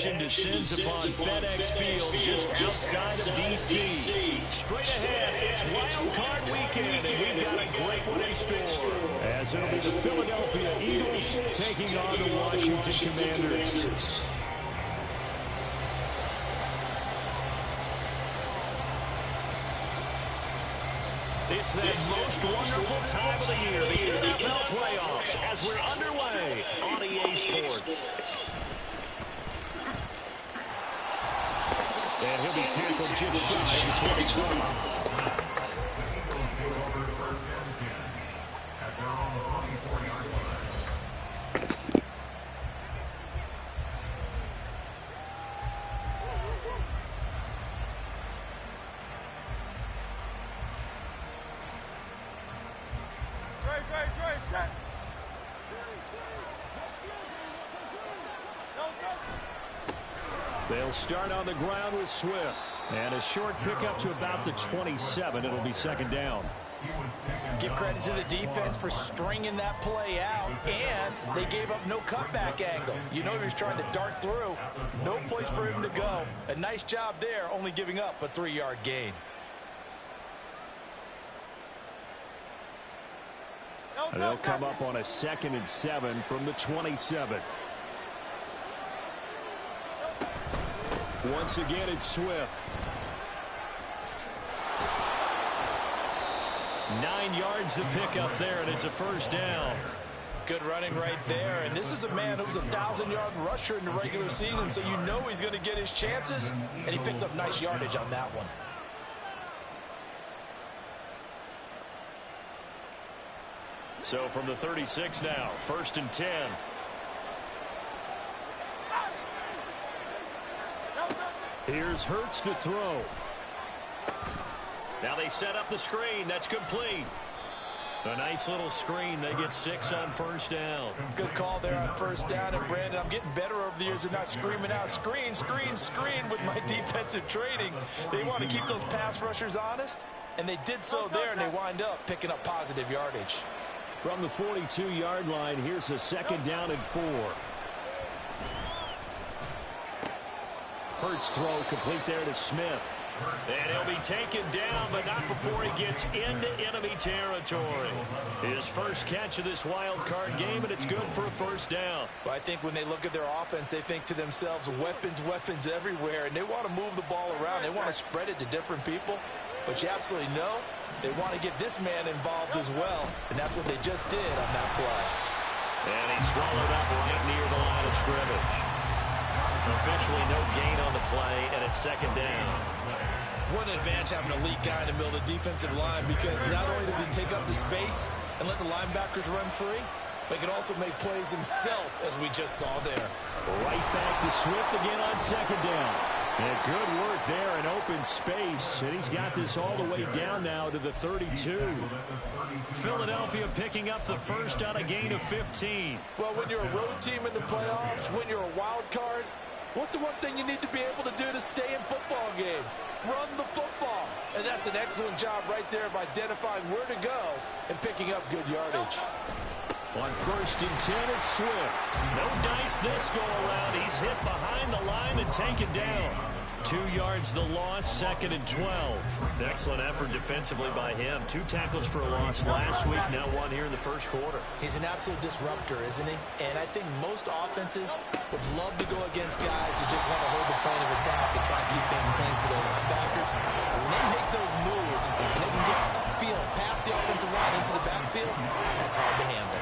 action descends upon FedEx Field just outside of D.C. Straight ahead, it's Wild Card Weekend, and we've got a great one in store. As it'll be the Philadelphia Eagles taking on the Washington Commanders. It's that most wonderful time of the year, the NFL playoffs, as we're underway on EA Sports. And he'll be tackled just shy of the 25. They'll start on the ground with Swift. And a short pickup to about the 27. It'll be second down. Give credit to the defense for stringing that play out. And they gave up no cutback angle. You know he was trying to dart through. No place for him to go. A nice job there, only giving up a 3-yard gain. They'll come up on a 2nd and 7 from the 27. Once again, it's Swift. 9 yards to pick up there, and it's a first down. Good running right there. And this is a man who's a 1,000-yard rusher in the regular season, so you know he's going to get his chances, and he picks up nice yardage on that one. So from the 36 now, 1st and 10. Here's Hurts to throw. Now they set up the screen. That's complete. A nice little screen. They get 6 on first down. Good call there on first down. And, Brandon, I'm getting better over the years of not screaming out, screen, screen, screen with my defensive training. They want to keep those pass rushers honest, and they did so there, and they wind up picking up positive yardage. From the 42-yard line, here's a 2nd down and 4. Hurts throw complete there to Smith. And he'll be taken down, but not before he gets into enemy territory. His first catch of this wild card game, and it's good for a first down. Well, I think when they look at their offense, they think to themselves, weapons, weapons everywhere, and they want to move the ball around. They want to spread it to different people, but you absolutely know they want to get this man involved as well, and that's what they just did on that play. And he swallowed up right near the line of scrimmage. Officially no gain on the play, and it's 2nd down. What an advantage having an elite guy in the middle of the defensive line, because not only does he take up the space and let the linebackers run free, but he can also make plays himself, as we just saw there. Right back to Swift again on 2nd down. And good work there in open space. And he's got this all the way down now to the 32. Philadelphia picking up the first on a gain of 15. Well, when you're a road team in the playoffs, when you're a wild card, what's the one thing you need to be able to do to stay in football games? Run the football. And that's an excellent job right there of identifying where to go and picking up good yardage. On 1st and 10, it's Swift. No dice this go around. He's hit behind the line and taken down. 2 yards the loss, 2nd and 12. Excellent effort defensively by him. 2 tackles for a loss last week, now 1 here in the first quarter. He's an absolute disruptor, isn't he? And I think most offenses would love to go against guys who just want to hold the point of attack and try to keep things clean for their linebackers. But when they make those moves and they can get upfield, past the offensive line into the backfield, that's hard to handle.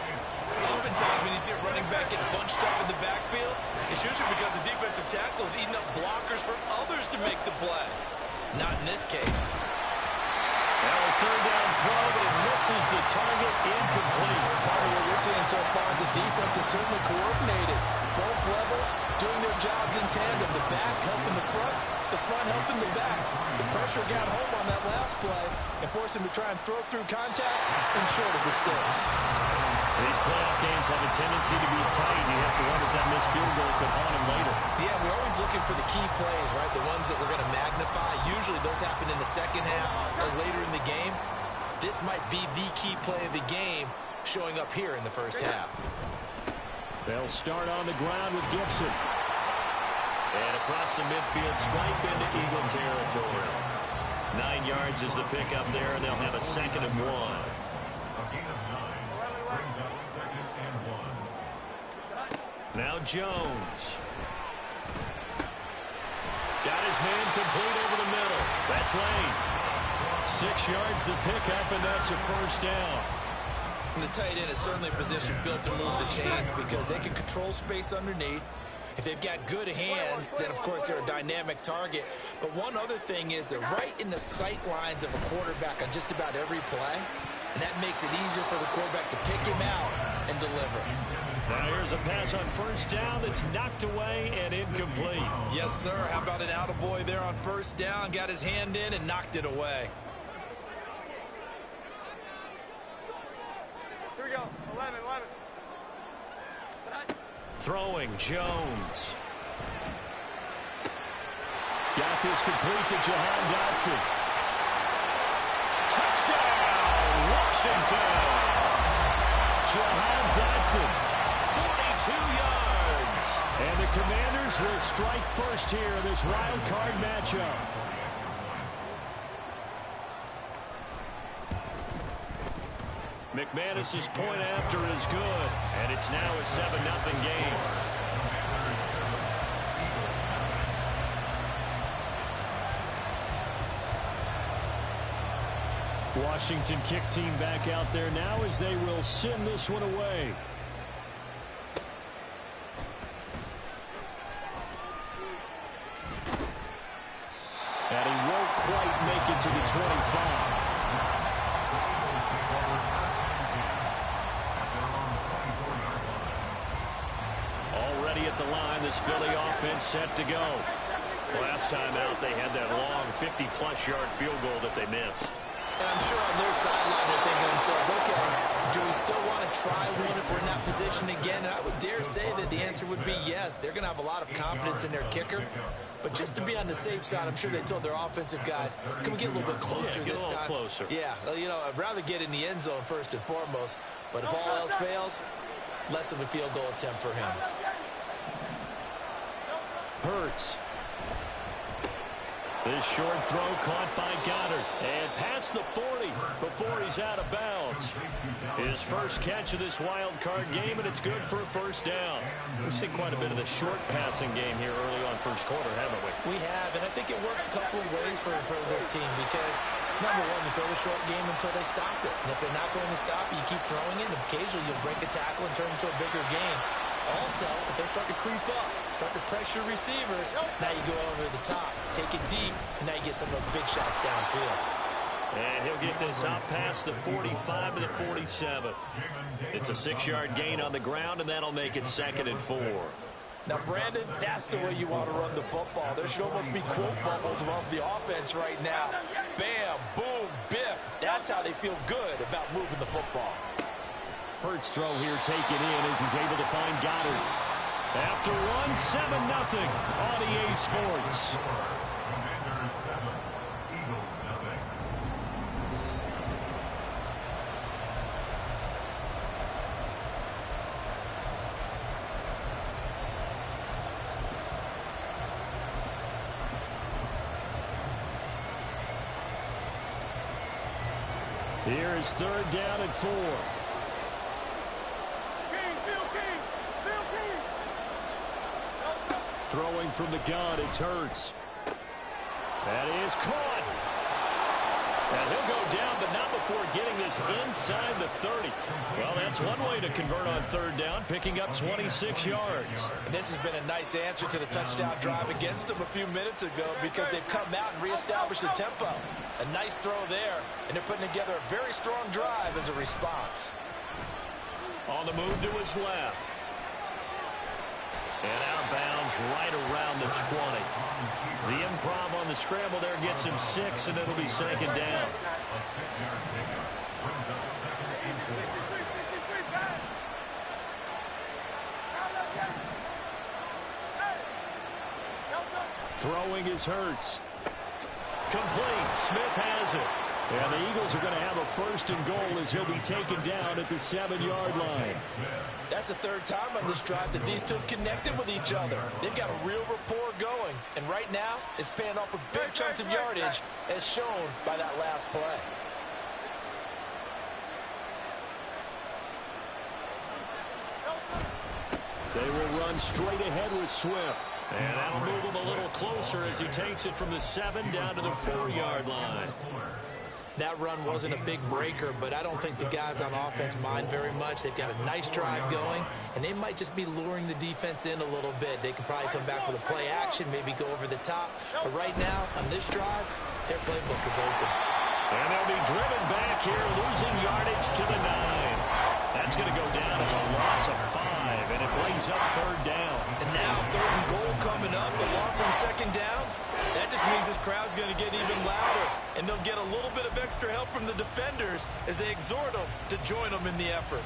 Oftentimes when you see a running back get bunched up in the backfield, it's usually because the defensive tackle is eating up blockers for others to make the play. Not in this case. Now a 3rd down throw, but it misses the target, incomplete. Part of what we're seeing so far is the defense is certainly coordinated. Both levels doing their jobs in tandem. The back helping the front helping the back. The pressure got home on that last play and forced him to try and throw through contact and short of the sticks. These playoff games have a tendency to be tight. You have to wonder if that missed field goal could haunt him later. Yeah, we're always looking for the key plays, right? The ones that we're going to magnify. Usually those happen in the second half or later in the game. This might be the key play of the game showing up here in the first half. They'll start on the ground with Gibson. And across the midfield stripe into Eagle territory. 9 yards is the pickup there, and they'll have a 2nd and 1. Now Jones. Got his man complete over the middle. That's late. 6 yards the pickup, and that's a 1st down. And the tight end is certainly a position built to move the chains because they can control space underneath. If they've got good hands, then, of course, they're a dynamic target. But one other thing is they're right in the sight lines of a quarterback on just about every play, and that makes it easier for the quarterback to pick him out and deliver. Now here's a pass on 1st down that's knocked away and incomplete. Yes, sir. How about an attaboy there on 1st down? Got his hand in and knocked it away. Here we go. 11. Throwing, Jones. Got this complete to Jahan Dotson. Touchdown, Washington. Jahan Dotson, 42 yards. And the Commanders will strike first here in this wild card matchup. McManus's point after is good, and it's now a 7-0 game. Washington kick team back out there now as they will send this one away. And he won't quite make it to the 25. At the line, this Philly offense set to go. Last time out, they had that long 50-plus yard field goal that they missed. And I'm sure on their sideline they're thinking to themselves, okay, do we still want to try one if we're in that position again? And I would dare say that the answer would be yes. They're going to have a lot of confidence in their kicker. But just to be on the safe side, I'm sure they told their offensive guys, can we get a little bit closer this time? Closer. Yeah, you know, I'd rather get in the end zone first and foremost. But if all else fails, less of a field goal attempt for him. Hurts. This short throw caught by Goddard. And past the 40 before he's out of bounds. His first catch of this wild card game, and it's good for a 1st down. We've seen quite a bit of the short passing game here early on 1st quarter, haven't we? We have, and I think it works a couple of ways for this team because, number one, you throw the short game until they stop it. And if they're not going to stop it, you keep throwing it, and occasionally you'll break a tackle and turn it into a bigger game. Also, if they start to creep up, start to pressure receivers, now you go over the top, take it deep, and now you get some of those big shots downfield. And he'll get this out past the 45 to the 47. It's a 6-yard gain on the ground, and that'll make it 2nd and 4. Now, Brandon, that's the way you want to run the football. There should almost be quote bubbles above the offense right now. Bam, boom, biff. That's how they feel good about moving the football. Hurts throw here taken in as he's able to find Goddard. After one, 7-0 on EA Sports. Here is 3rd down and 4. Throwing from the gun, it's Hurts. That is caught. And he'll go down, but not before getting this inside the 30. Well, that's one way to convert on 3rd down, picking up 26 yards. And this has been a nice answer to the touchdown drive against them a few minutes ago because they've come out and reestablished the tempo. A nice throw there, and they're putting together a very strong drive as a response. On the move to his left. And out of bounds right around the 20. The improv on the scramble there gets him 6, and it'll be 2nd down. Throwing is Hurts. Complete. Smith has it. And the Eagles are going to have a 1st and goal as he'll be taken down at the 7-yard line. That's the 3rd time on this drive that these two have connected with each other. They've got a real rapport going. And right now, it's paying off with big chunks of yardage, as shown by that last play. They will run straight ahead with Swift. And that'll move him a little closer as he takes it from the 7 down to the 4-yard line. That run wasn't a big breaker, but I don't think the guys on offense mind very much. They've got a nice drive going, and they might just be luring the defense in a little bit. They could probably come back with a play action, maybe go over the top. But right now, on this drive, their playbook is open. And they'll be driven back here, losing yardage to the 9. That's going to go down as a loss of 5, and it brings up 3rd down. And now 3rd and goal coming up, the loss on 2nd down. That just means this crowd's going to get even louder, and they'll get a little bit of extra help from the defenders as they exhort them to join them in the effort.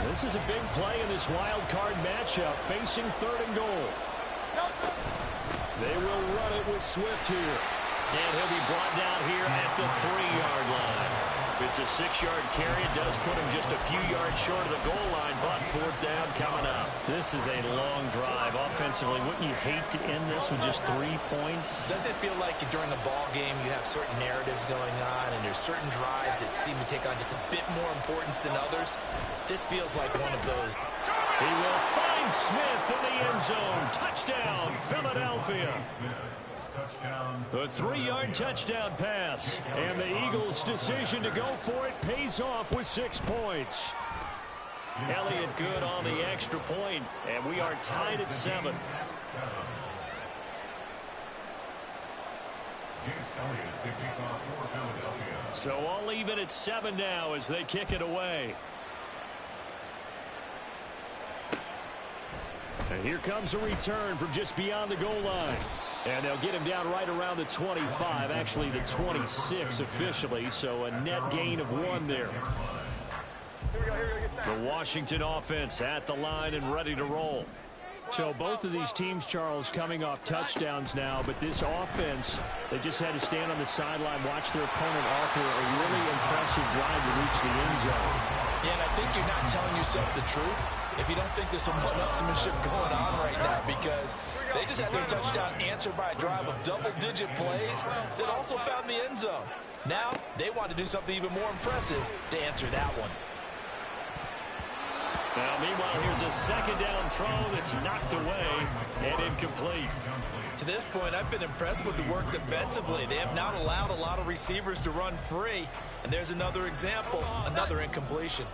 This is a big play in this wild card matchup, facing 3rd and goal. They will run it with Swift here. And he'll be brought down here at the 3-yard line. It's a 6-yard carry. It does put him just a few yards short of the goal line, but 4th down coming up. This is a long drive. Offensively, wouldn't you hate to end this with just 3 points? Doesn't it feel like during a ball game you have certain narratives going on and there's certain drives that seem to take on just a bit more importance than others? This feels like one of those. He will find Smith in the end zone. Touchdown, Philadelphia. A 3-yard touchdown pass. And the Eagles' decision to go for it pays off with 6 points. Elliott good on the extra point, and we are tied at 7. So all even at 7 now as they kick it away. And here comes a return from just beyond the goal line. And they'll get him down right around the 25, actually the 26 officially, so a net gain of 1 there. The Washington offense at the line and ready to roll. So both of these teams, Charles, coming off touchdowns now, but this offense, they just had to stand on the sideline, watch their opponent offer a really impressive drive to reach the end zone. Yeah, and I think you're not telling yourself the truth if you don't think there's some one-upsmanship going on right now, because they just had their touchdown answered by a drive of double-digit plays that also found the end zone. Now, they want to do something even more impressive to answer that one. Now, meanwhile, here's a 2nd down throw that's knocked away and incomplete. To this point, I've been impressed with the work defensively. They have not allowed a lot of receivers to run free. And there's another example, another incompletion.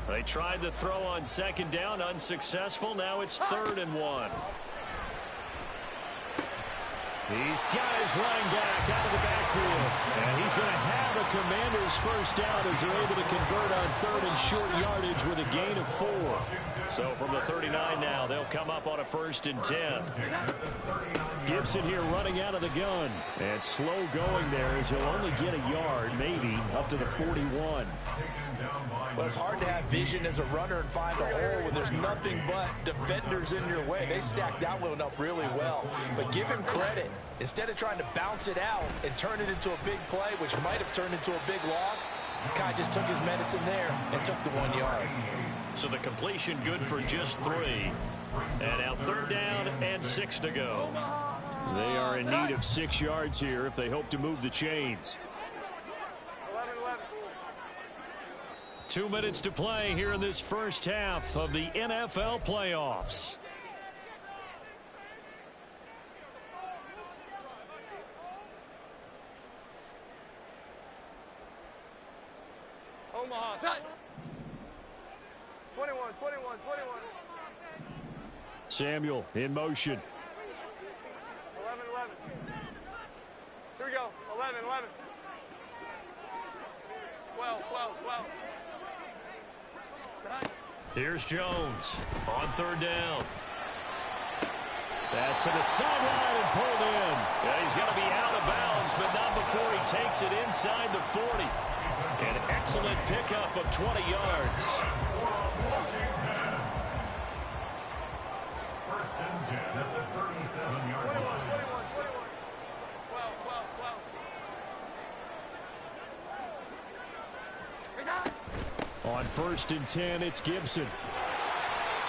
They tried the throw on 2nd down, unsuccessful. Now it's 3rd and 1. These guys running back out of the backfield. And he's going to have a Commanders 1st down as they're able to convert on 3rd and short yardage with a gain of 4. So from the 39 now, they'll come up on a 1st and 10. Gibson here running out of the gun. And slow going there as he'll only get a yard, maybe, up to the 41. Well, it's hard to have vision as a runner and find a hole when there's nothing but defenders in your way. They stacked that one up really well. But give him credit. Instead of trying to bounce it out and turn it into a big play, which might have turned into a big loss, Kai just took his medicine there and took the 1 yard. So the completion good for just 3. And now 3rd down and 6 to go. They are in need of 6 yards here if they hope to move the chains. 2 minutes to play here in this first half of the NFL playoffs. Omaha. 21. Samuel in motion. 11. Here we go. 11. 12. Here's Jones on 3rd down. Pass to the sideline and pulled in. Yeah, he's going to be out of bounds, but not before he takes it inside the 40. An excellent pickup of 20 yards. 1st and 10 at the 37-yard line. 12. On 1st and 10, it's Gibson.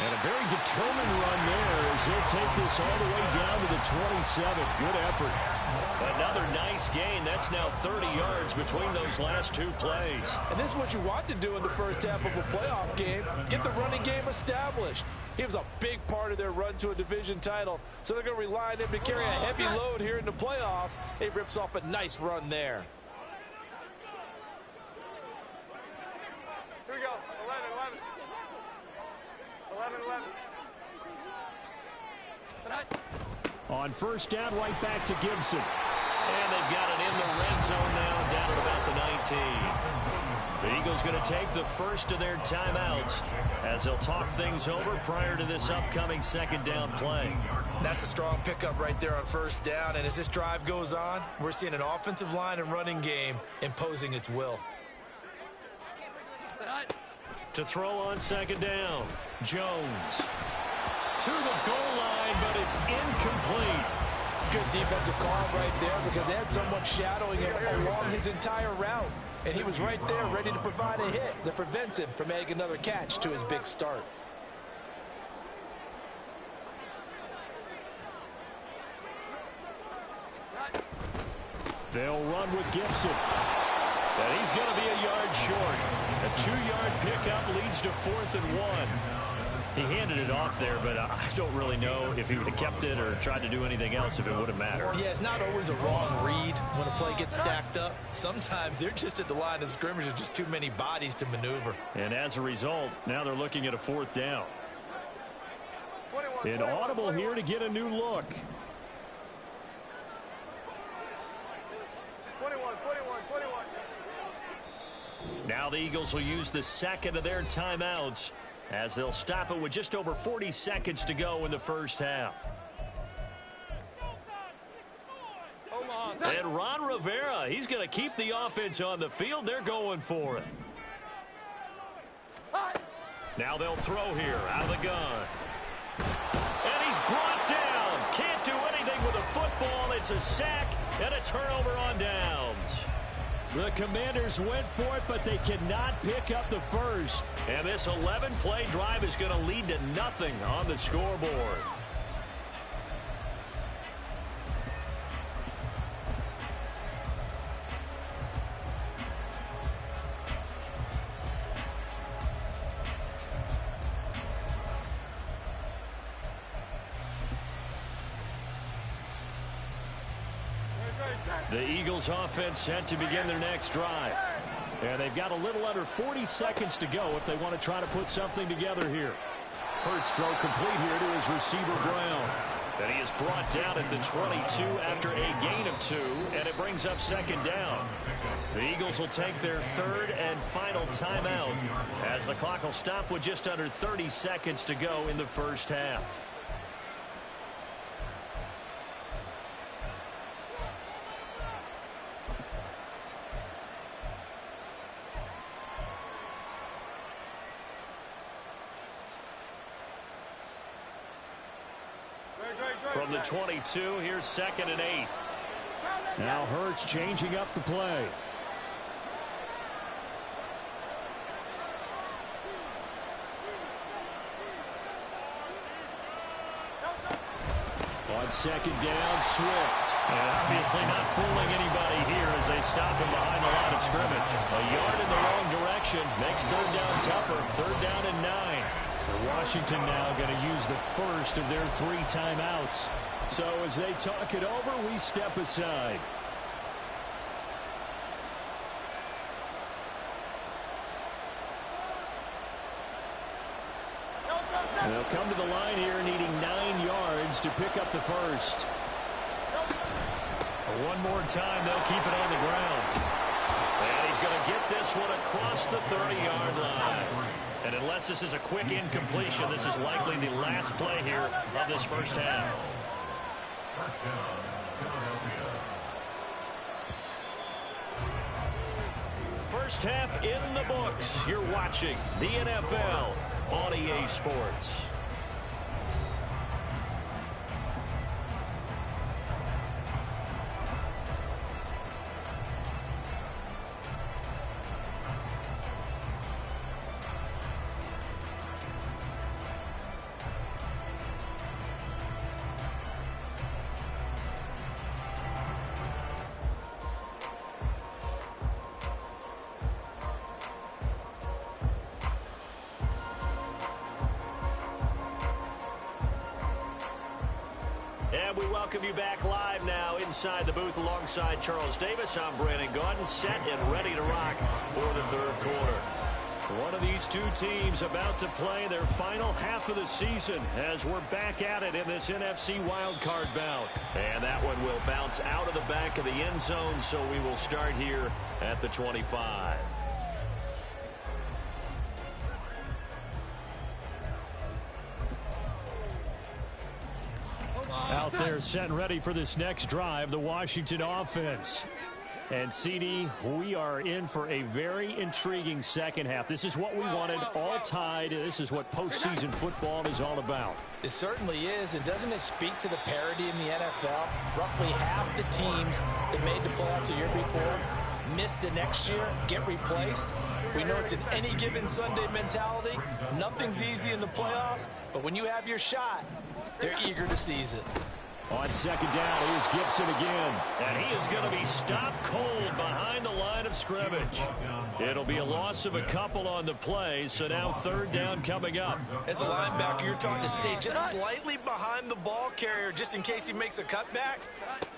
And a very determined run there as he'll take this all the way down to the 27. Good effort. Another nice gain. That's now 30 yards between those last two plays. And this is what you want to do in the first half of a playoff game. Get the running game established. He was a big part of their run to a division title, so they're going to rely on him to carry a heavy load here in the playoffs. He rips off a nice run there. Here we go. 11. 11. On first down, right back to Gibson. And they've got it in the red zone now, down at about the 19. The Eagles going to take the first of their timeouts as they'll talk things over prior to this upcoming second down play. That's a strong pickup right there on first down, and as this drive goes on, we're seeing an offensive line and running game imposing its will. To throw on second down, Jones. To the goal line, but it's incomplete. Good defensive call right there because they had someone shadowing him along his entire route. And he was right there ready to provide a hit that prevents him from making another catch to his big start. They'll run with Gibson. And he's going to be a yard short. A 2-yard pickup leads to 4th and 1. He handed it off there, but I don't really know if he would have kept it or tried to do anything else if it would have mattered. Yeah, it's not always a wrong read when a play gets stacked up. Sometimes they're just at the line of scrimmage with just too many bodies to maneuver. And as a result, now they're looking at a 4th down. An audible here to get a new look. 21. Now the Eagles will use the second of their timeouts as they'll stop it with just over 40 seconds to go in the first half. And Ron Rivera, he's going to keep the offense on the field. They're going for it. Now they'll throw here out of the gun. And he's brought down. Can't do anything with a football. It's a sack and a turnover on downs. The Commanders went for it, but they cannot pick up the first. And this 11-play drive is going to lead to nothing on the scoreboard. The Eagles offense set to begin their next drive. And they've got a little under 40 seconds to go if they want to try to put something together here. Hurts throw complete here to his receiver Brown. And he is brought down at the 22 after a gain of 2, and it brings up second down. The Eagles will take their third and final timeout as the clock will stop with just under 30 seconds to go in the first half. From the 22, here's 2nd and 8. Now Hurts changing up the play. On second down, Swift. And obviously not fooling anybody here as they stop him behind the line of scrimmage. A yard in the wrong direction makes third down tougher. 3rd down and 9. Washington now going to use the first of their 3 timeouts. So as they talk it over, we step aside. And they'll come to the line here needing 9 yards to pick up the first. One more time, they'll keep it on the ground. And he's going to get this one across the 30-yard line. And unless this is a quick incompletion, this is likely the last play here of this first half. First half in the books. You're watching the NFL on EA Sports. And we welcome you back live now inside the booth alongside Charles Davis. I'm Brandon Gaudin, set and ready to rock for the third quarter. One of these two teams about to play their final half of the season as we're back at it in this NFC wildcard bout. And that one will bounce out of the back of the end zone, so we will start here at the 25. Out there set and ready for this next drive, the Washington offense. And CD, we are in for a very intriguing second half. This is what we wanted, all tied. This is what postseason football is all about. It certainly is, and doesn't it speak to the parity in the NFL? Roughly half the teams that made the playoffs the year before miss the next year, get replaced. We know it's an any given Sunday mentality. Nothing's easy in the playoffs, but when you have your shot, they're eager to seize it. On second down, here's Gibson again. And he is going to be stopped cold behind the line of scrimmage. It'll be a loss of a couple on the play, so now third down coming up. As a linebacker, you're taught to stay just slightly behind the ball carrier just in case he makes a cutback.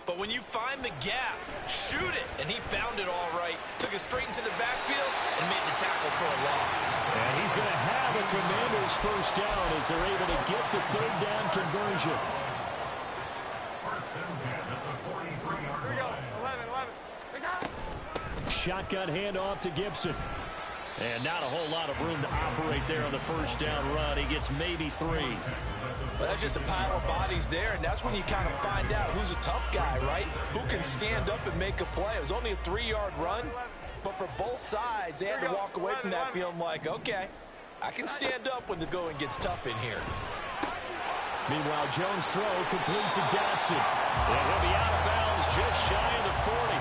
But when you find the gap, shoot it. And he found it all right. Took it straight into the backfield and made the tackle for a loss. And he's going to have a Commander's first down as they're able to get the third down conversion. Shotgun handoff to Gibson. And not a whole lot of room to operate there on the first down run. He gets maybe 3. Well, that's just a pile of bodies there, and that's when you kind of find out who's a tough guy, right? Who can stand up and make a play. It was only a 3-yard run, but for both sides, they had to walk away from that feeling like, okay, I can stand up when the going gets tough in here. Meanwhile, Jones' throw complete to Dotson. And he'll be out of bounds just shy of the 40.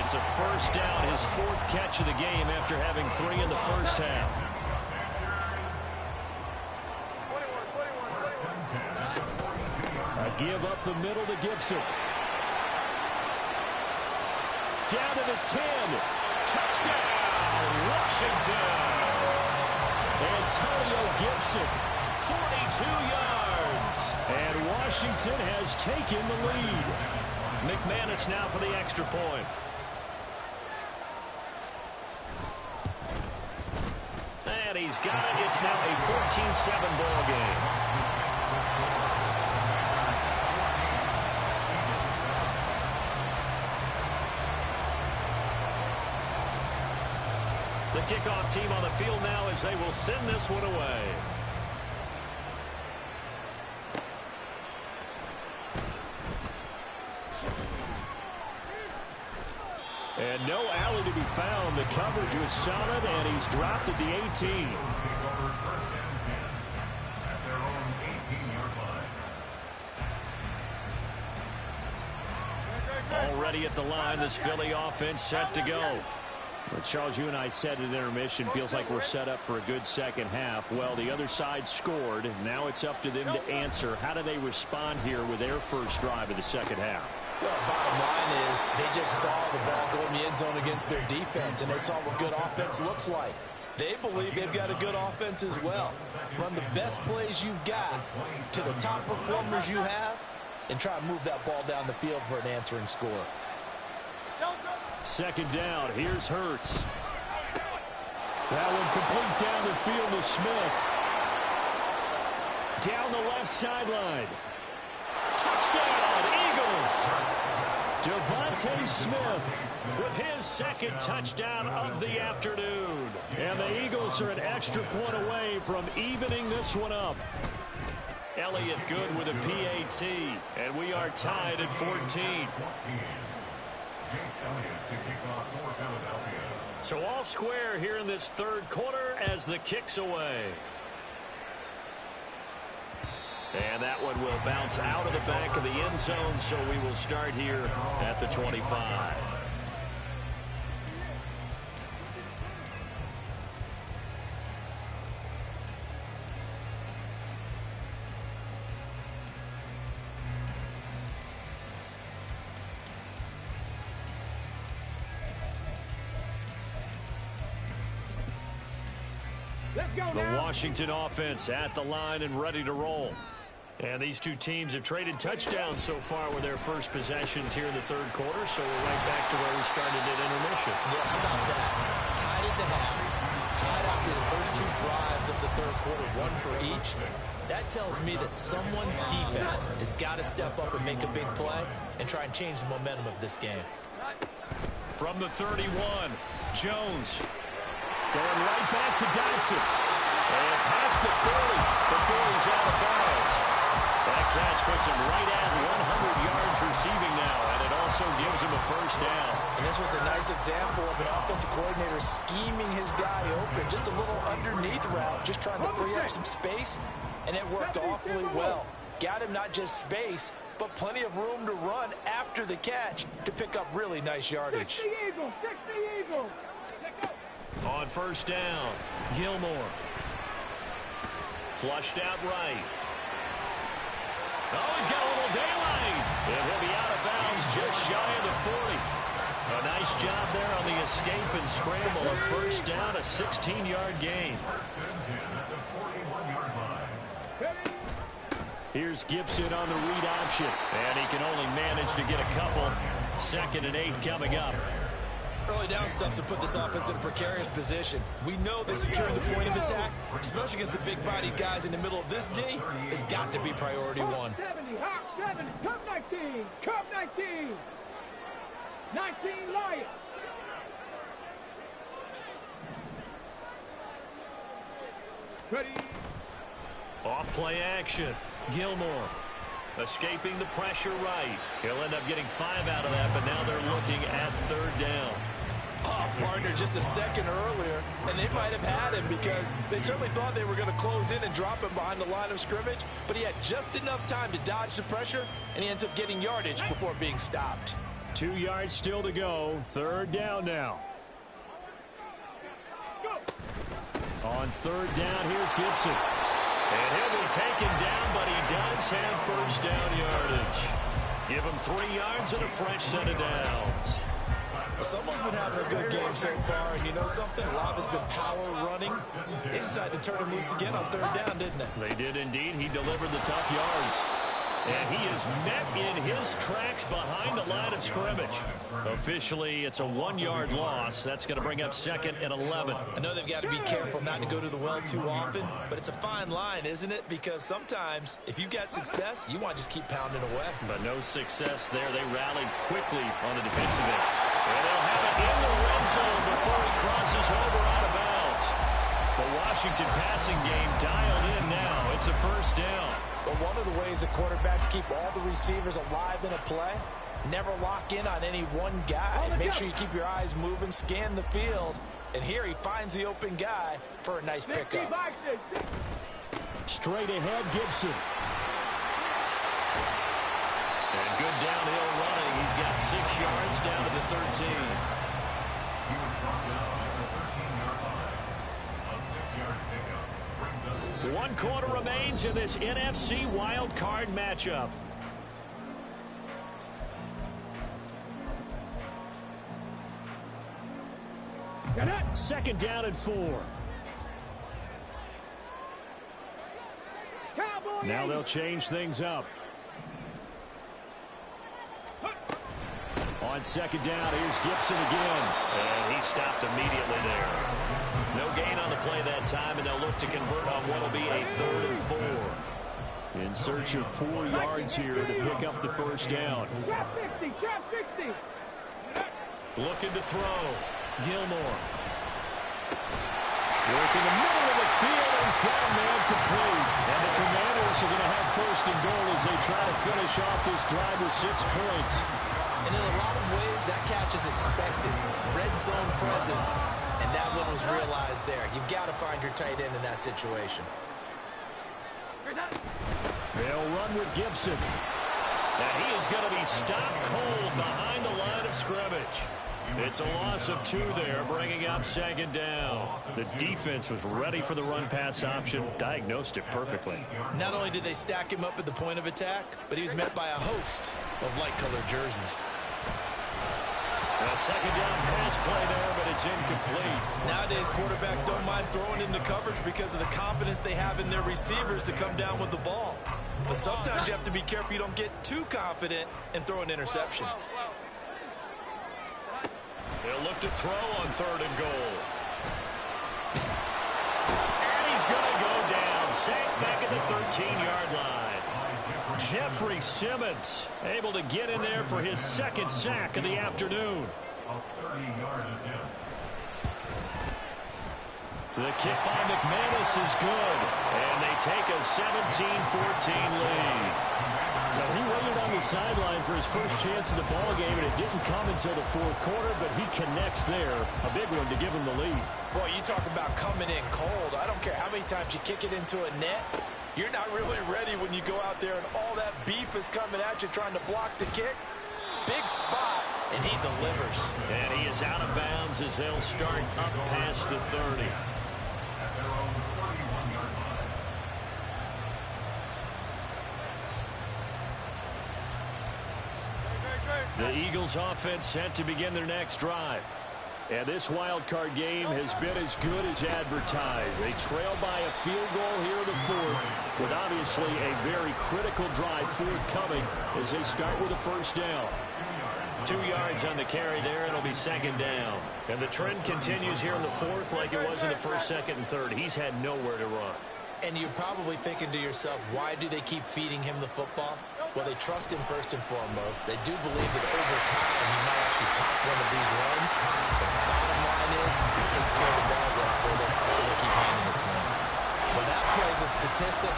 It's a first down, his 4th catch of the game after having 3 in the first half. A give up the middle to Gibson. Down to the 10. Touchdown, Washington. Antonio Gibson, 42 yards. And Washington has taken the lead. McManus now for the extra point. And he's got it. It's now a 14-7 ball game. The kickoff team on the field now as they will send this one away. And no alley to be found. The coverage was solid, and he's dropped at the 18. Already at the line, this Philly offense set to go. Well, Charles, you and I said at intermission, feels like we're set up for a good second half. Well, the other side scored. Now it's up to them to answer. How do they respond here with their first drive of the second half? Well, bottom line is they just saw the ball go in the end zone against their defense, and they saw what good offense looks like. They believe they've got a good offense as well. Run the best plays you've got to the top performers you have, and try to move that ball down the field for an answering score. Second down, here's Hurts. That one complete down the field to Smith. Down the left sideline. Touchdown, Eagles! Devontae Smith with his second touchdown of the afternoon. And the Eagles are an extra point away from evening this one up. Elliott good with a PAT, and we are tied at 14. So all square here in this third quarter as the kick's away. And that one will bounce out of the back of the end zone, so we will start here at the 25. The Washington offense at the line and ready to roll. And these two teams have traded touchdowns so far with their first possessions here in the third quarter, so we're right back to where we started at intermission. Yeah, how about that? Tied at the half, tied after the first two drives of the third quarter, one for each. That tells me that someone's defense has got to step up and make a big play and try and change the momentum of this game. From the 31, Jones going right back to Dodson. And past the 40 before he's out of bounds. That catch puts him right at 100 yards receiving now, and it also gives him a first down. And this was a nice example of an offensive coordinator scheming his guy open. Just a little underneath route, just trying to free up some space, and it worked awfully well. Got him not just space, but plenty of room to run after the catch to pick up really nice yardage. 60 Eagles, 60 Eagles. On first down, Gilmore. Flushed out right. Oh, he's got a little daylight. And he'll be out of bounds just shy of the 40. A nice job there on the escape and scramble. A first down, a 16-yard gain. Here's Gibson on the read option. And he can only manage to get a couple. 2nd and 8 coming up. Early down stuff to put this offense in a precarious position. We know that securing the point of attack, especially against the big-bodied guys in the middle of this D, has got to be priority one. 70, Hawk 70, Cub 19, Cub 19, 19 Lions. Ready. Off play action. Gilmore escaping the pressure right. He'll end up getting 5 out of that, but now they're looking at 3rd down. Off partner just a second earlier, and they might have had him because they certainly thought they were going to close in and drop him behind the line of scrimmage, but he had just enough time to dodge the pressure, and he ends up getting yardage before being stopped. 2 yards still to go. 3rd down now. On 3rd down, here's Gibson. And he'll be taken down, but he does have first down yardage. Give him 3 yards and a fresh set of downs. Someone's been having a good game so far, and you know something? A lot has been power running. They decided to turn him loose again on 3rd down, didn't they? They did indeed. He delivered the tough yards. And he is met in his tracks behind the line of scrimmage. Officially, it's a 1-yard loss. That's going to bring up 2nd and 11. I know they've got to be careful not to go to the well too often, but it's a fine line, isn't it? Because sometimes, if you got success, you want to just keep pounding away. But no success there. They rallied quickly on the defensive end. And they'll have it in the red zone before he crosses over out of bounds. The Washington passing game dialed in now. It's a first down. But one of the ways that quarterbacks keep all the receivers alive in a play, never lock in on any one guy. Make sure you keep your eyes moving, scan the field. And here he finds the open guy for a nice pickup. Straight ahead, Gibson. And good downhill running. He's got 6 yards down to the 13. 1 quarter remains in this NFC wild card matchup. Second down and 4. Now they'll change things up. On 2nd down, here's Gibson again. And he stopped immediately there. No gain on the play that time, and they'll look to convert on what will be a 3rd and 4. In search of 4 yards here to pick up the first down. Trap 60, trap 60. Looking to throw. Gilmore. Work in the middle of the field, and he's got a man complete. And the Commanders are going to have 1st and goal as they try to finish off this drive with 6 points. And in a lot of ways, that catch is expected. Red zone presence, and that one was realized there. You've got to find your tight end in that situation. They'll run with Gibson. And he is going to be stopped cold behind the line of scrimmage. It's a loss of 2 there, bringing up 2nd down. The defense was ready for the run-pass option, diagnosed it perfectly. Not only did they stack him up at the point of attack, but he was met by a host of light-colored jerseys. A 2nd down pass play there, but it's incomplete. Nowadays, quarterbacks don't mind throwing into coverage because of the confidence they have in their receivers to come down with the ball. But sometimes you have to be careful you don't get too confident and throw an interception. They'll look to throw on 3rd and goal. And he's going to go down. Sacked back at the 13-yard line. Jeffrey Simmons able to get in there for his 2nd sack of the afternoon. The kick by McManus is good, and they take a 17-14 lead. So he waited on the sideline for his first chance in the ball game, and it didn't come until the 4th quarter, but he connects there. A big one to give him the lead. Boy, you talk about coming in cold. I don't care how many times you kick it into a net. You're not really ready when you go out there and all that beef is coming at you trying to block the kick. Big spot, and he delivers. And he is out of bounds as they'll start up past the 30. The Eagles offense set to begin their next drive. And this wild card game has been as good as advertised. They trail by a field goal here in the 4th, with obviously a very critical drive forthcoming as they start with a 1st down. 2 yards on the carry there. It'll be 2nd down. And the trend continues here in the 4th like it was in the 1st, 2nd, and 3rd. He's had nowhere to run. And you're probably thinking to yourself, why do they keep feeding him the football? Well, they trust him first and foremost. They do believe that over time he might actually pop one of these runs. The bottom line is he takes care of the ball well for them, so they keep handing it to him. Well, that plays a statistic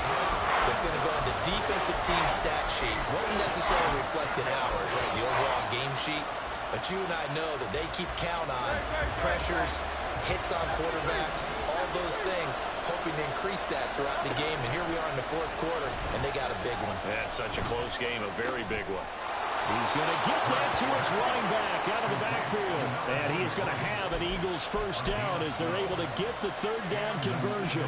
that's going to go on the defensive team stat sheet. Won't necessarily reflect in ours, right, the overall game sheet. But you and I know that they keep count on pressures, hits on quarterbacks, all those things, hoping to increase that throughout the game. And here we are in the 4th quarter, and they got a big one. That's such a close game, a very big one. He's going to get that to his running back out of the backfield. And he is going to have an Eagles 1st down as they're able to get the 3rd down conversion.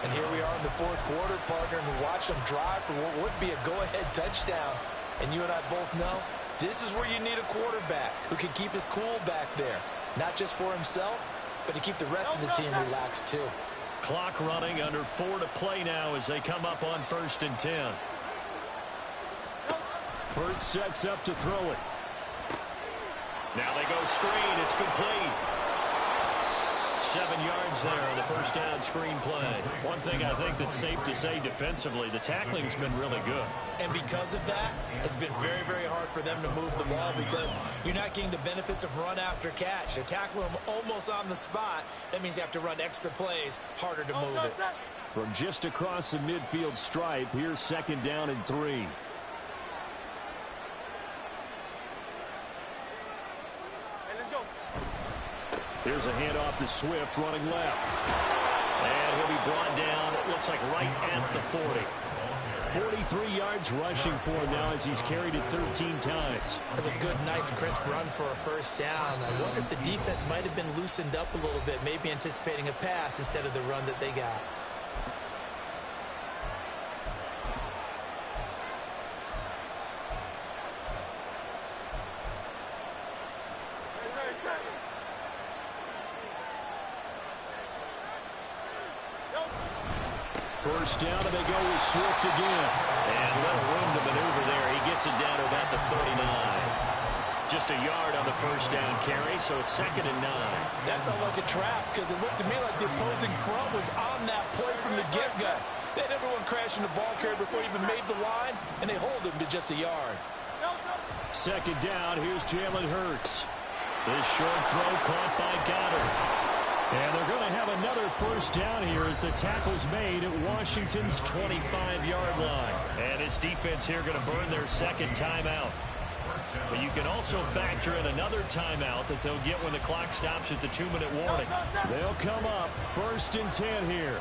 And here we are in the 4th quarter, partner, and we watch them drive for what would be a go-ahead touchdown. And you and I both know this is where you need a quarterback who can keep his cool back there. Not just for himself, but to keep the rest of the team relaxed too. Clock running, under 4 to play now as they come up on 1st and 10. Burt sets up to throw it. Now they go screen. It's complete. 7 yards there on the 1st down screen play. One thing I think that's safe to say defensively, the tackling's been really good. And because of that, it's been very, very hard for them to move the ball because you're not getting the benefits of run after catch. They tackle them almost on the spot. That means you have to run extra plays, harder to move it. From just across the midfield stripe, here's 2nd down and 3. Here's a handoff to Swift running left. And he'll be brought down, it looks like right at the 40. 43 yards rushing for him now as he's carried it 13 times. That's a good, nice, crisp run for a 1st down. I wonder if the defense might have been loosened up a little bit, maybe anticipating a pass instead of the run that they got. First down, and they go with Swift again. And little room to maneuver there. He gets it down to about the 39. Just a yard on the 1st down carry, so it's 2nd and 9. That felt like a trap because it looked to me like the opposing front was on that play from the get-go. They had everyone crashing the ball carrier before he even made the line, and they hold him to just a yard. 2nd down, here's Jalen Hurts. This short throw caught by Goddard. And they're going to have another 1st down here as the tackle's made at Washington's 25-yard line. And his defense here going to burn their 2nd timeout. But you can also factor in another timeout that they'll get when the clock stops at the 2-minute warning. They'll come up 1st and 10 here.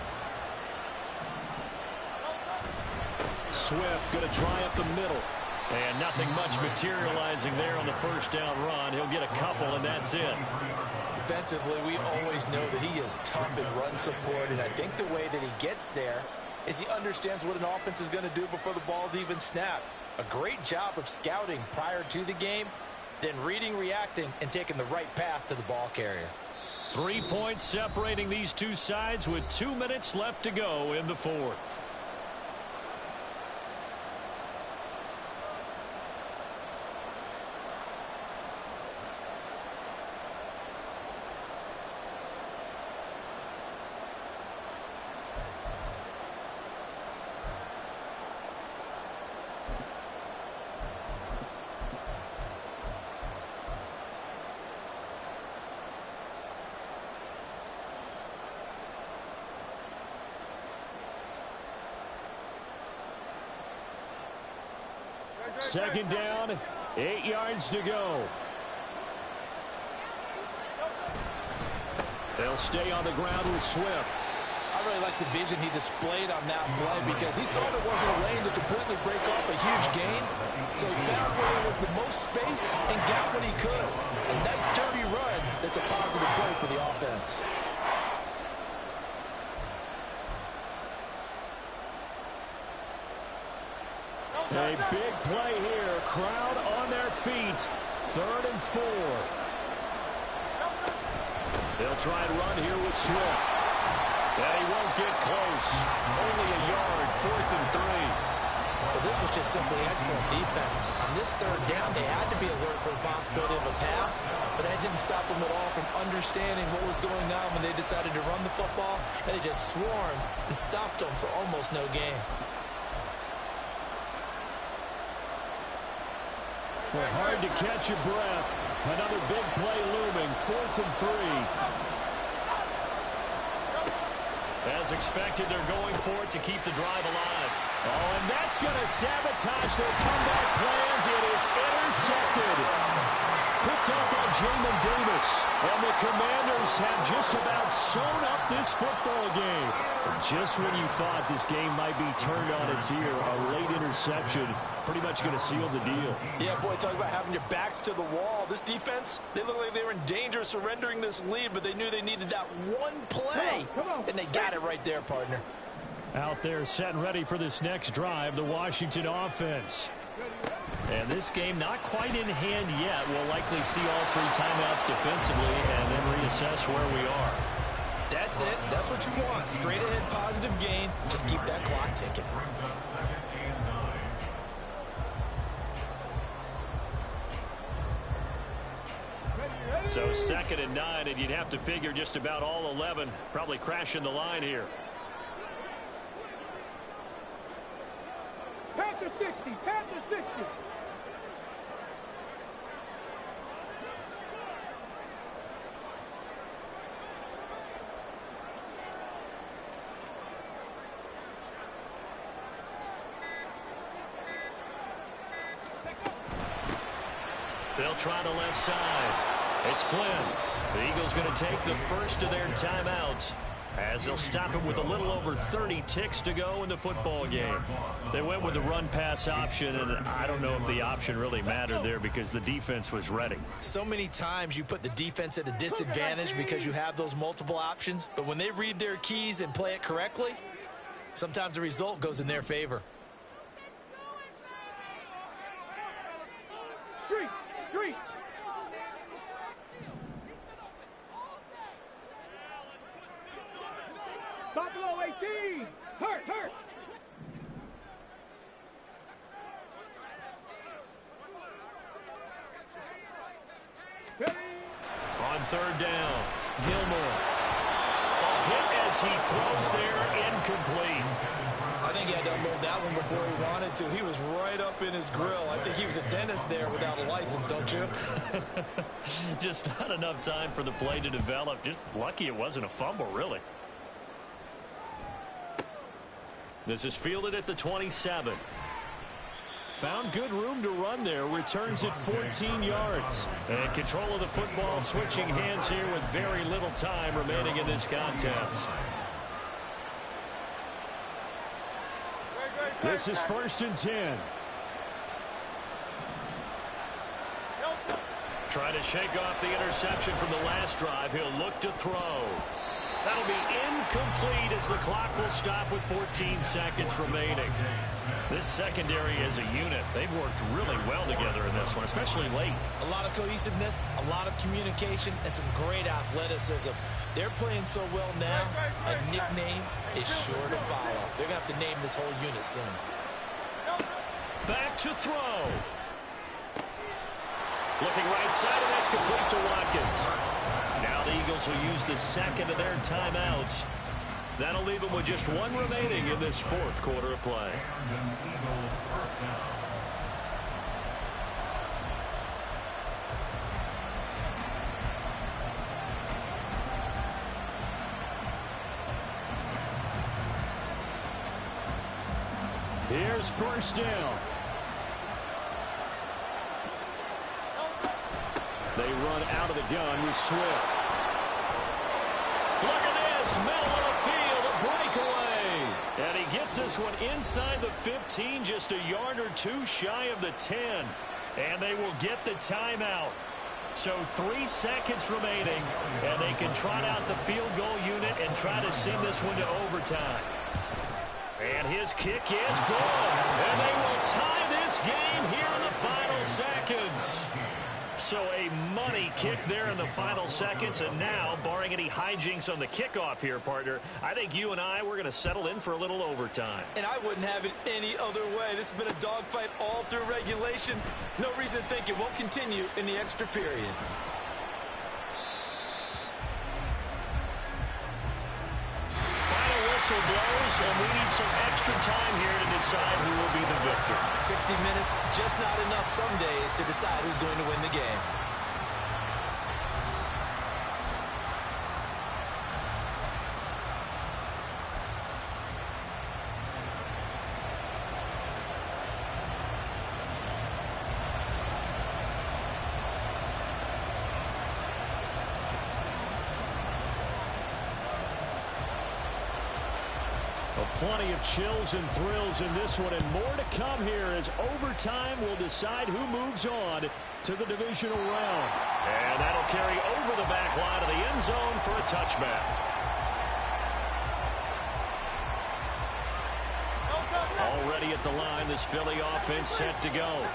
Swift going to try up the middle. And nothing much materializing there on the 1st down run. He'll get a couple, and that's it. Defensively, we always know that he is tough in run support, and I think the way that he gets there is he understands what an offense is going to do before the ball's even snapped. A great job of scouting prior to the game, then reading, reacting, and taking the right path to the ball carrier. 3 points separating these two sides with 2 minutes left to go in the 4th. Second down, 8 yards to go. They'll stay on the ground with Swift. I really like the vision he displayed on that play because he saw there wasn't a lane to completely break off a huge gain. So he found where there was the most space and got what he could. A nice dirty run that's a positive play for the offense. A big play here. Crowd on their feet. 3rd and 4. They'll try and run here with Swift. And he won't get close. Only a yard. 4th and 3. Well, this was just simply excellent defense. On this 3rd down, they had to be alert for the possibility of a pass, but that didn't stop them at all from understanding what was going on when they decided to run the football, and they just swarmed and stopped them for almost no gain. Well, hard to catch your breath. Another big play looming. 4th and 3. As expected, they're going for it to keep the drive alive. Oh, and that's going to sabotage their comeback plans. It is intercepted. Picked up by Jamin Davis. And the Commanders have just about sewn up this football game. Just when you thought this game might be turned on its ear, a late interception pretty much going to seal the deal. Yeah, boy, talk about having your backs to the wall. This defense, they look like they were in danger of surrendering this lead, but they knew they needed that one play, and they got it right there, partner. Out there set and ready for this next drive, the Washington offense. And this game not quite in hand yet. We'll likely see all 3 timeouts defensively and then reassess where we are. That's it. That's what you want. Straight ahead positive gain. Just keep that clock ticking. So 2nd and 9, and you'd have to figure just about all 11 probably crashing the line here. Panther 60, Panther 60. They'll try the left side. It's Flynn. The Eagles going to take the first of their timeouts as they'll stop it with a little over 30 ticks to go in the football game. They went with the run-pass option, and I don't know if the option really mattered there because the defense was ready. So many times you put the defense at a disadvantage because you have those multiple options, but when they read their keys and play it correctly, sometimes the result goes in their favor. Street. Buffalo 18. Hurt. On 3rd down, Gilmore. A hit as he throws there, incomplete. I think he had to unload that one before he wanted to. He was right up in his grill. I think he was a dentist there without a license, don't you? Just not enough time for the play to develop. Just lucky it wasn't a fumble, really. This is fielded at the 27. Found good room to run there. Returns it 14 yards. And control of the football switching hands here with very little time remaining in this contest. This is 1st and 10. Try to shake off the interception from the last drive. He'll look to throw. That'll be incomplete as the clock will stop with 14 seconds remaining. This secondary as a unit, they've worked really well together in this one, especially late. A lot of cohesiveness, a lot of communication, and some great athleticism. They're playing so well now, a nickname is sure to follow. They're going to have to name this whole unit soon. Back to throw. Looking right side, and that's complete to Watkins. Now the Eagles will use the second of their timeouts. That'll leave them with just one remaining in this 4th quarter of play. Here's 1st down. They run out of the gun with Swift. Look at this, middle of the field, a breakaway. And he gets this one inside the 15, just a yard or two shy of the 10. And they will get the timeout. So 3 seconds remaining, and they can trot out the field goal unit and try to send this one to overtime. And his kick is good. And they will tie this game here in the final seconds. So a money kick there in the final seconds. And now, barring any hijinks on the kickoff here, partner, I think you and I, we're going to settle in for a little overtime. And I wouldn't have it any other way. This has been a dogfight all through regulation. No reason to think it won't continue in the extra period. Whistle blows, and we need some extra time here to decide who will be the victor. 60 minutes, just not enough some days to decide who's going to win the game. Plenty of chills and thrills in this one, and more to come here as overtime will decide who moves on to the divisional round. And that'll carry over the back line of the end zone for a touchback. Already at the line, this Philly offense set to go.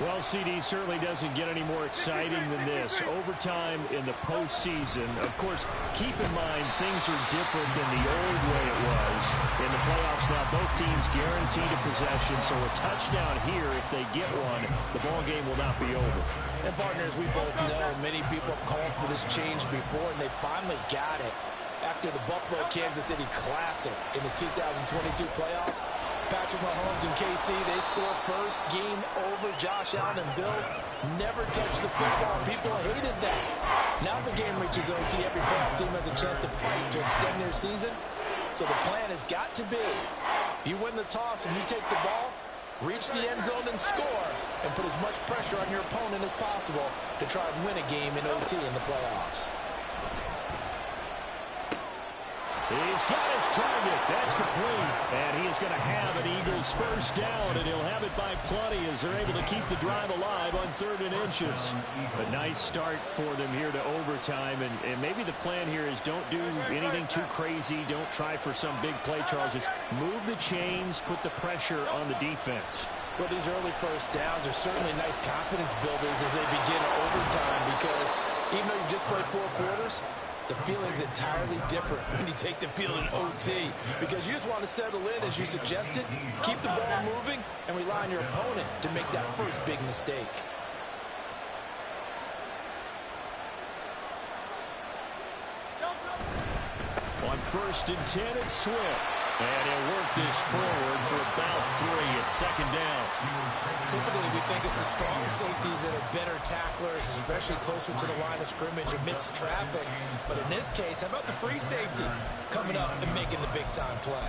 Well, CD certainly doesn't get any more exciting than this. Overtime in the postseason. Of course, keep in mind things are different than the old way it was. In the playoffs now, both teams guaranteed a possession, so a touchdown here, if they get one, the ball game will not be over. And partners, we both know many people have called for this change before, and they finally got it. After the Buffalo-Kansas City Classic in the 2022 playoffs, Patrick Mahomes and KC, they scored first. Game over. Josh Allen and Bills never touched the football. People hated that. Now the game reaches OT. Every playoff team has a chance to fight to extend their season. So the plan has got to be, if you win the toss and you take the ball, reach the end zone and score, and put as much pressure on your opponent as possible to try and win a game in OT in the playoffs. He's got his target. That's complete. And he is going to have an Eagles first down, and he'll have it by plenty as they're able to keep the drive alive on 3rd and inches. A nice start for them here to overtime, and maybe the plan here is don't do anything too crazy. Don't try for some big play, Charles. Just move the chains, put the pressure on the defense. Well, these early first downs are certainly nice confidence builders as they begin overtime, because even though you've just played 4 quarters, the feeling's entirely different when you take the field in OT, because you just want to settle in, as you suggested, keep the ball moving, and rely on your opponent to make that first big mistake. On 1st and 10, it's Swift. And he'll work this forward for about 3 at 2nd down. Typically, we think it's the strong safeties that are better tacklers, especially closer to the line of scrimmage amidst traffic. But in this case, how about the free safety coming up and making the big-time play?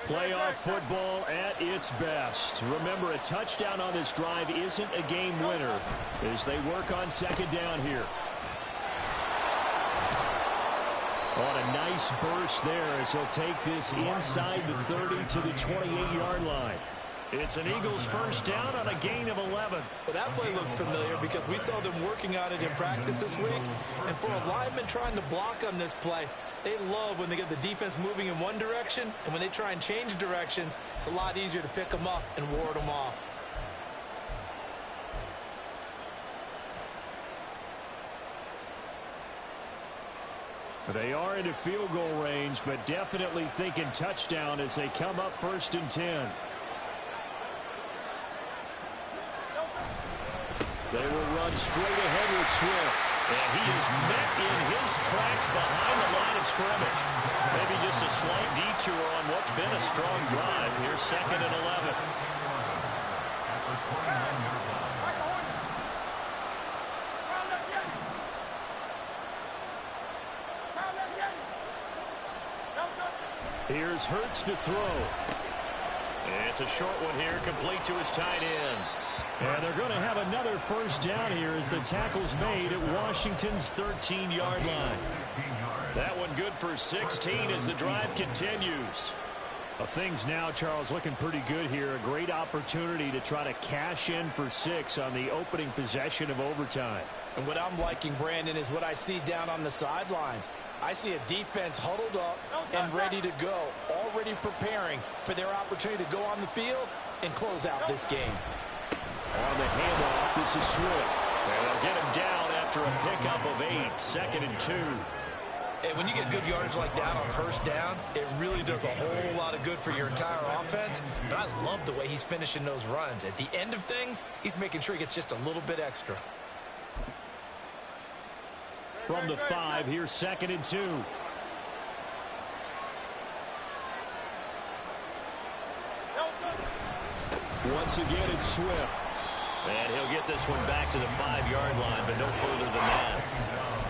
Playoff football at its best. Remember, a touchdown on this drive isn't a game winner as they work on 2nd down here. On a nice burst there as he'll take this inside the 30 to the 28-yard line. It's an Eagles first down on a gain of 11. Well, that play looks familiar because we saw them working on it in practice this week. And for a lineman trying to block on this play, they love when they get the defense moving in one direction. And when they try and change directions, it's a lot easier to pick them up and ward them off. They are into field goal range, but definitely thinking touchdown as they come up 1st and 10. They will run straight ahead with Swift. And he is met in his tracks behind the line of scrimmage. Maybe just a slight detour on what's been a strong drive. Here's 2nd and 11. Here's Hurts to throw. It's a short one here, complete to his tight end. And they're going to have another first down here as the tackle's made at Washington's 13-yard line. That one good for 16 as the drive continues. Things now, Charles, looking pretty good here. A great opportunity to try to cash in for 6 on the opening possession of overtime. And what I'm liking, Brandon, is what I see down on the sidelines. I see a defense huddled up and ready to go, already preparing for their opportunity to go on the field and close out this game. On the handoff, this is Swift. And they'll get him down after a pickup of 8, 2nd and 2. And when you get good yardage like that on first down, it really does a whole lot of good for your entire offense. But I love the way he's finishing those runs. At the end of things, he's making sure he gets just a little bit extra. From the 5, here's 2nd and 2. Once again, it's Swift. And he'll get this one back to the 5-yard line, but no further than that.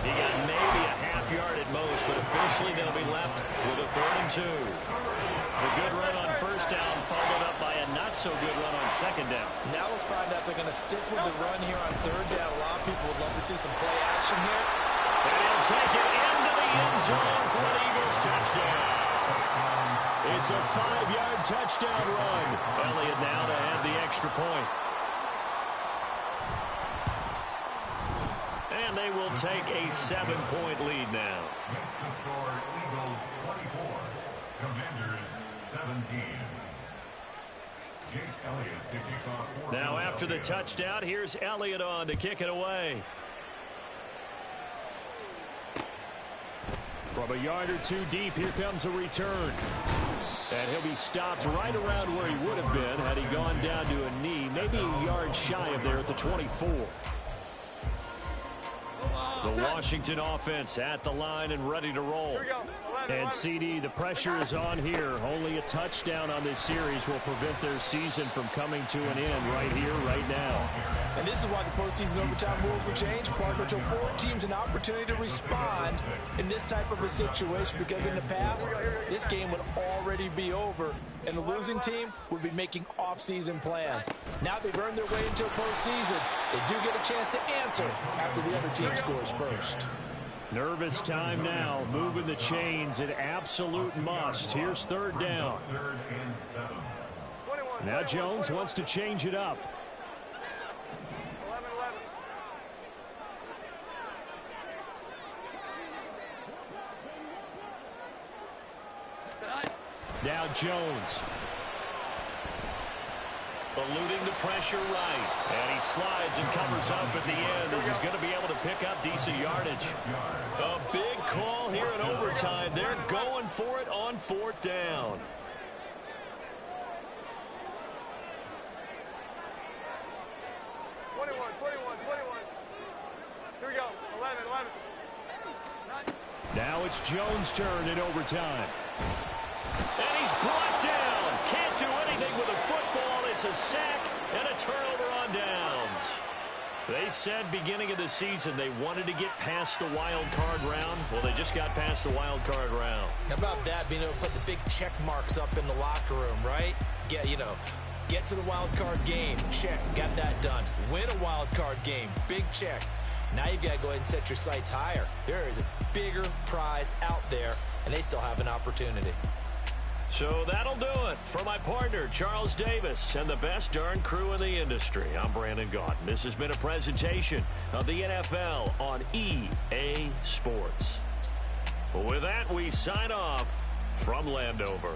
He got maybe a half yard at most, but officially they'll be left with a 3rd and 2. The good run on first down followed up by a not-so-good run on 2nd down. Now let's find out if they're going to stick with the run here on 3rd down. A lot of people would love to see some play action here. And he'll take it into the end zone for an Eagles touchdown. It's a 5-yard touchdown run. Elliott now to add the extra point. And they will take a 7-point lead now. Makes the score Eagles 24, Commanders 17. Jake Elliott to kick off. Now after the touchdown, here's Elliott on to kick it away. From a yard or 2 deep, here comes a return. And he'll be stopped right around where he would have been had he gone down to a knee, maybe a yard shy of there at the 24. The Washington offense at the line and ready to roll. And CD, the pressure is on here. Only a touchdown on this series will prevent their season from coming to an end right here, right now. And this is why the postseason overtime rules will change, partner, to afford teams an opportunity to respond in this type of a situation, because in the past, this game would already be over, and the losing team would be making off-season plans. Now they've earned their way into a postseason. They do get a chance to answer after the other team scores first. Nervous time now, moving the chains, an absolute must. Here's 3rd down. Now Jones wants to change it up. Now Jones. Eluding the pressure right. And he slides and covers up at the end as he's going to be able to pick up decent yardage. A big call here in overtime. They're going for it on 4th down. Here we go. 11. Now it's Jones' turn in overtime. And he's brought down. Can't do anything with a football. It's a sack and a turnover on downs. They said beginning of the season they wanted to get past the wild card round. Well, they just got past the wild card round. How about that, being able to put the big check marks up in the locker room, right? Get to the wild card game. Check. Got that done. Win a wild card game. Big check. Now you've got to go ahead and set your sights higher. There is a bigger prize out there, and they still have an opportunity. So that'll do it for my partner, Charles Davis, and the best darn crew in the industry. I'm Brandon Gaudin. This has been a presentation of the NFL on EA Sports. With that, we sign off from Landover.